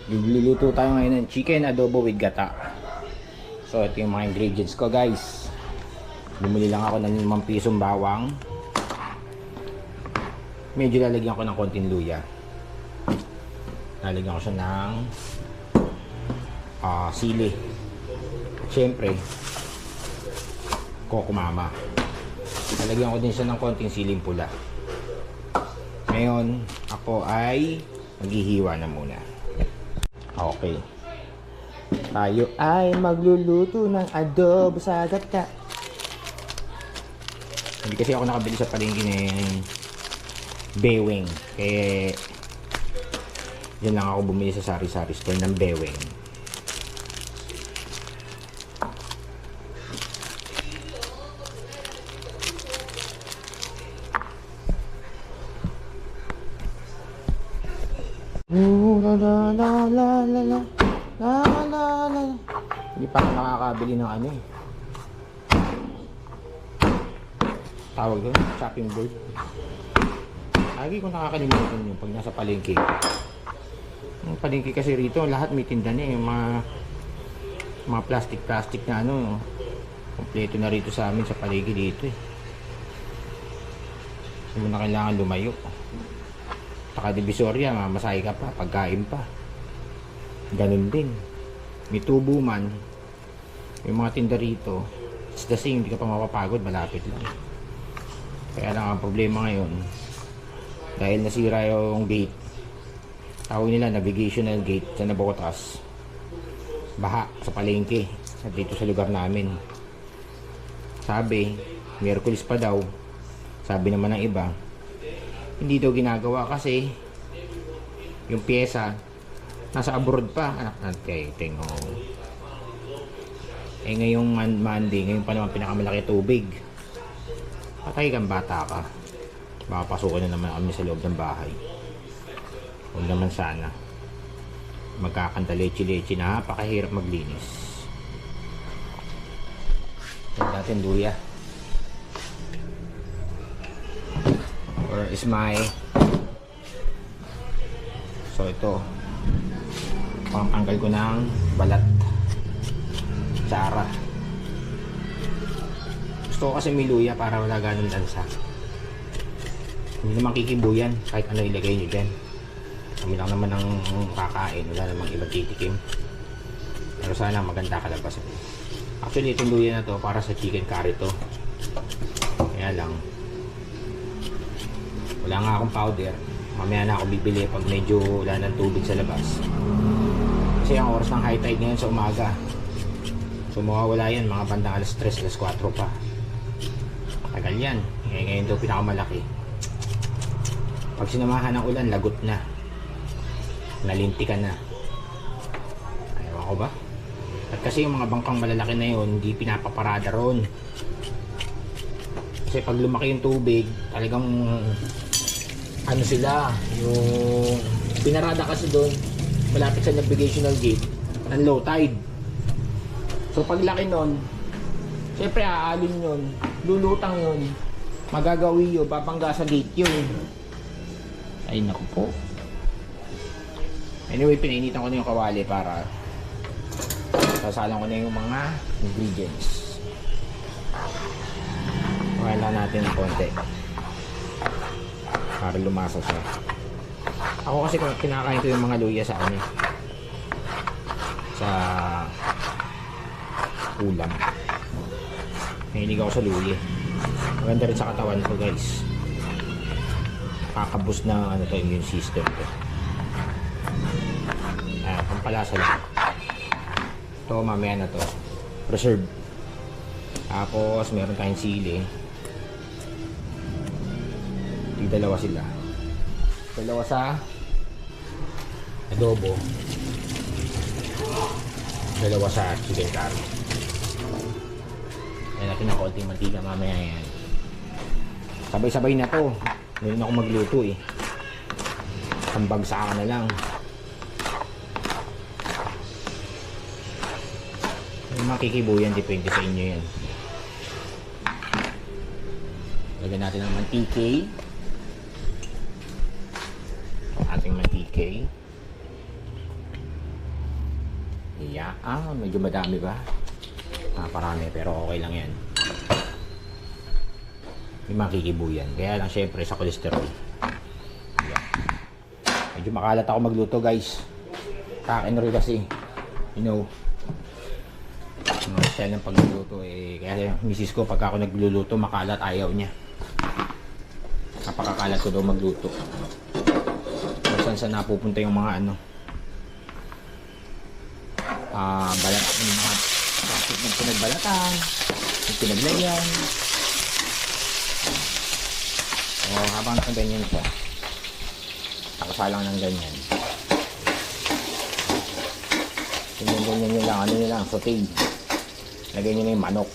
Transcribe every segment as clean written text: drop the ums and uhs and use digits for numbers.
Luluto tayo ngayon ng chicken adobo with gata. So ito yung mga ingredients ko guys. Bumili lang ako ng 5 pisong bawang. Medyo lalagyan ko ng konting luya. Lalagyan ko siya ng sili. At syempre kokomama. Lalagyan ko din siya ng konting siling pula. Ngayon ako ay maghihiwa na muna. Okay. Tayo ay magluluto ng adobo sa gata. Hindi kasi ako nakabili sa palengke ng beweng. Kaya yan lang ako bumili sa sari-sari store ng beweng. La la la la la la la la. Hindi pa ako nakakabili ng ano eh. Tawag doon, chopping board. Lagi ko nakakalimutan yun pag nasa palengke. Yung palengke kasi rito, lahat may tinda niya. Yung mga plastic na ano. Kompleto na rito sa amin sa palengke dito eh. Hindi mo na kailangan lumayo. Saka Divisoria, mamasahe ka pa, pagkain pa. Ganun din. May tubo man. Yung mga tinda rito, it's the same, hindi ka pa mapapagod, malapit lang. Kaya lang ang problema ngayon, dahil nasira yung gate, tawag nila navigational gate sa Nabotas. Baha sa palengke, dito sa lugar namin. Sabi, Miyerkules pa daw. Sabi naman ng iba, hindi daw ginagawa kasi yung pyesa nasa abroad pa. Anak natin, oh. Eh ngayong Monday, ngayon pa naman pinakamalaki tubig. Patay kang bata ka. Baka pasukin na naman kami sa loob ng bahay. Huwag naman sana. Magkakanta leche-leche na napakahirap maglinis. Tignan natin luya. Or is my so ito pangtanggal ko ng balat tsara. Gusto ko kasi may luya para wala ganun lansa. Hindi naman kikibuyan kahit ano ilagay nyo dyan. Kami lang naman ang kakain, wala namang ibang titikim, pero sana maganda kalabas. Actually itong luya na to para sa chicken curry to, kaya lang wala nga akong powder. Mamaya na ako bibili pag medyo wala ng tubig sa labas. Kasi ang oras ng high tide ngayon sa umaga. So mawawala yan mga bandang alas 3, alas 4 pa. Tagal yan. Ngayon daw pinakamalaki. Pag sinamahan ng ulan, lagot na. Nalintikan na. Ayaw ko ba? At kasi yung mga bangkang malalaki na yun, hindi pinapaparada ron. Kasi pag lumaki yung tubig, talagang ano sila, yung pinarada kasi doon malapit sa navigational gate ng low tide. So pag laki nun, syempre aalin yun, lulutang yun, magagawi yun, babangga sa gate yun. Ay naku po. Anyway, pinainitan ko na yung kawali para sasalang ko na yung mga ingredients. Wala natin ng konti para lumasa siya. Ako kasi kinakain ko yung mga luya sa ano, sa ulam. Mahilig ako sa luya. Maganda rin sa katawan ko guys. Kakaboost na ano to, immune system ko. Pampalasa lang. Ito mamaya na to, preserve. Tapos meron tayong sili. Dalawa sila. Dalawa sa adobo. Dalawa sa chicken curry. Ayan natin ng konting mantika mamaya yan. Sabay-sabay na to. Ngayon ako magluto eh. Pambagsakan na lang. Yung makikibuyan, depende sa inyo yan. Lagyan natin ng mantika. Ating mantika. Medyo madami ba? Parami, pero okay lang yan. May makikibo yan. Kaya lang syempre sa cholesterol. Yan. Medyo makalat ako magluto guys. Kakin rin kasi. You know. Siya ng pagluluto eh. Kaya yung misis ko pagka ako nagluluto makalat ayaw niya. Napakakalat ko daw magluto. Kung saan napupunta yung mga balat ng mga plastic ng pinagbalatan, yung pinaglagyan. Habang ganyan siya, nakasalang ng ganyan. Ganyan nyo lang, nyo lang, sauté. Lagyan nyo na yung manok.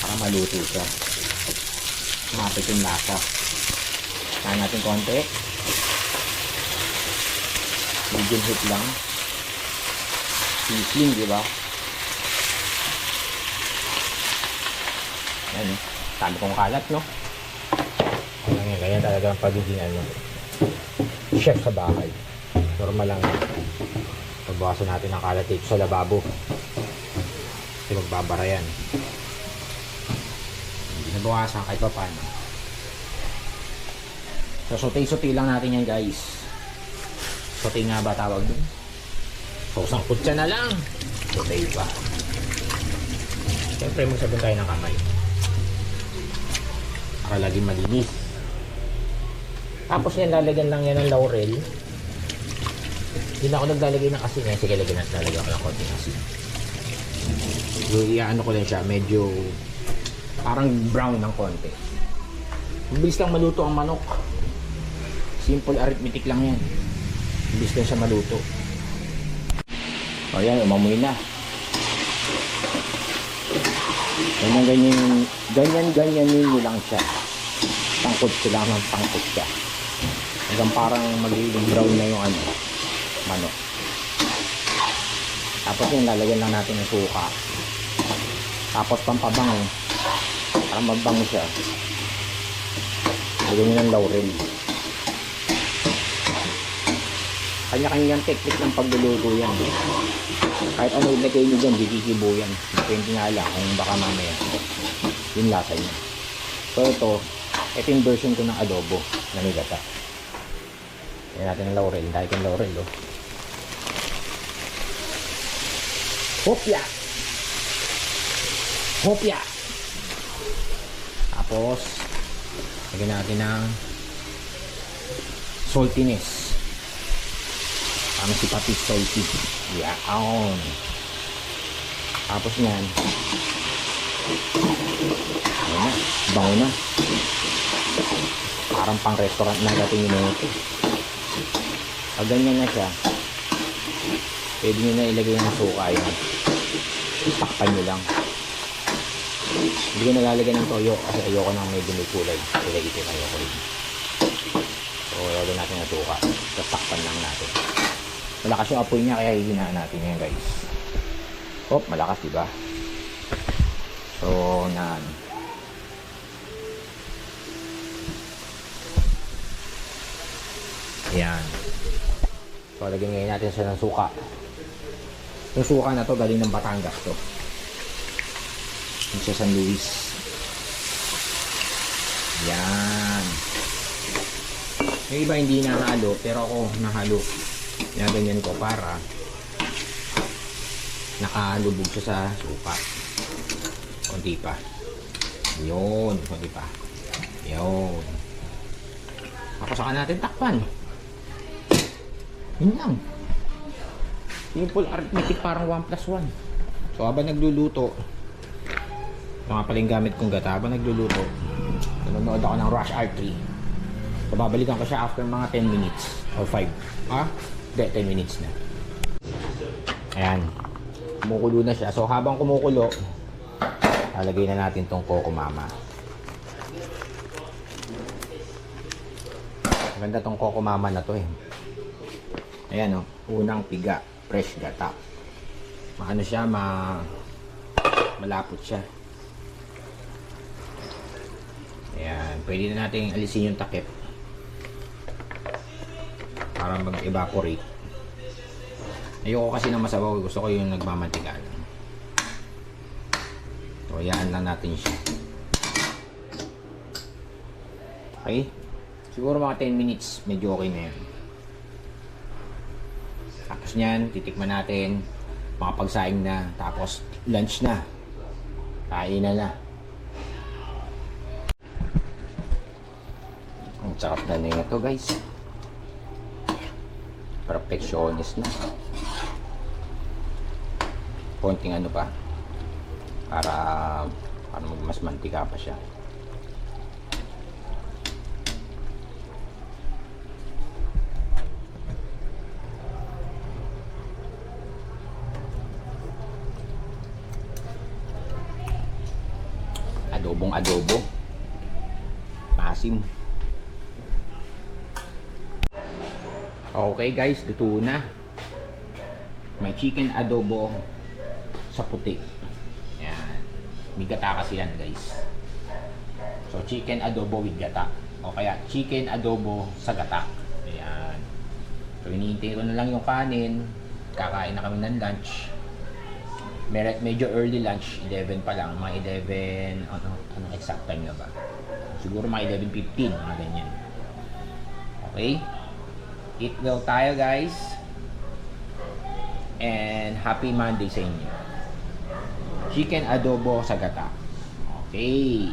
Para maluto siya. Mapit yung lasa. Kain natin konti. Medium heat lang. Sizzling, di ba? Ayan, sabi kong kalat, no? Ganyan talaga ang pagiging chef sa bahay. Normal lang. Pagbawasan natin ang kalat dito sa lababo. Kasi magbabara yan. Hindi nabawasan kahit pa paano. So, sauté-sauté lang natin yan, guys. Sauté nga ba tawag dun? So, sangkot siya na lang. Sauté pa. Siyempre, magsabon tayo ng kamay. Para laging malinis. Tapos yan, lalagyan lang yan ng laurel. Hindi na ako naglalagay ng asin. Sige, lalagyan ko ng konting asin. Iyaano ko lang siya. Medyo parang brown ng konti. Mabilis lang maluto ang manok. Simple arithmetic lang yan. Mabilis lang siya maluto. O yan, umamoy na. Ganyan nyo lang siya. Tangkot sila ng tangkot siya. Hanggang parang magiging brown na yung manok. Tapos yun, lalagyan lang natin ng suka. Tapos pampabango. Para magbango siya. Lagyan nyo ng laurel. Kanya-kanyang technique ng pagluluto yan. Kahit ano ilagay nyo dyan, dikikibo yan. Depende nga lang kung baka mamaya yung lasa niya. So ito yung version ko ng adobo na nilata. Kaya natin ng laurel. Dahil yung laurel, oh. Hopya! Hopya! Tapos lagyan natin ng saltiness. Parang si Papi salty. Yaon. Tapos yan. Ayan na. Bango na. Parang pang restaurant na dating minuto. Pag ganyan na siya, pwede nyo na ilagay ng suka yun. Takpan nyo lang. Hindi ko nalalagyan ng toyo kasi ayoko nang medyo may kulay. Kaya itin ayoko rin. So, lagyan natin ng suka. Tapos takpan lang natin. Malakas yung apoy niya kaya hihinaan natin yan, guys. Oh, malakas, diba? So, yan. Yan. So, lagyan ngayon natin siya ng suka. Yung suka na to galing ng Batangas to. Yung sa San Luis. Yan. Yung iba hindi nahalo, pero ako nahalo. Ganyan ko para nakalubog siya sa suka. Konti pa. Yun, konti pa. Yun. Tapos saka natin takpan. Yun lang. Simple arithmetic, parang 1+1. So habang nagluluto, ito nga pala yung gamit kong gata. Habang nagluluto, nanonood ako ng Rush R3. So babalikan ko siya after mga 10 minutes or 5. 10 minutes na. Ayan. Kumukulo na siya. So habang kumukulo, lalagay na natin tong Coco Mama. Maganda tong Coco Mama na to eh. Ayan, unang piga, fresh gata. Maano siya, malapot siya. Ayan, pwede na natin alisin yung takip para mag-evaporate. Ayoko kasi ng masabaw. Gusto ko yung nagmamantika lang. So, hayaan lang natin siya. Okay? Siguro mga 10 minutes. Medyo okay na yan. Tapos nyan, titikman natin. Makapagsaing na. Tapos, lunch na. Kainan na. Ang sarap na na ito, guys. Perfectionist na. Konting ano pa. Para mas mantika pa siya. Adobong adobo. Masim. Okay guys, luto na. May chicken adobo sa puti. Yan. May gata kasi yan guys. So chicken adobo with gata. O kaya chicken adobo sa gata. Ayan. So hinihintay ko na lang yung kanin. Kakain na kami ng lunch. Medyo early lunch, 11 pa lang, mga 11, anong exact time na ba? Siguro mga 11:15, mga ganyan. Okay? Eat well tayo guys. And happy Monday sa inyo. Chicken adobo sa gata. Okay.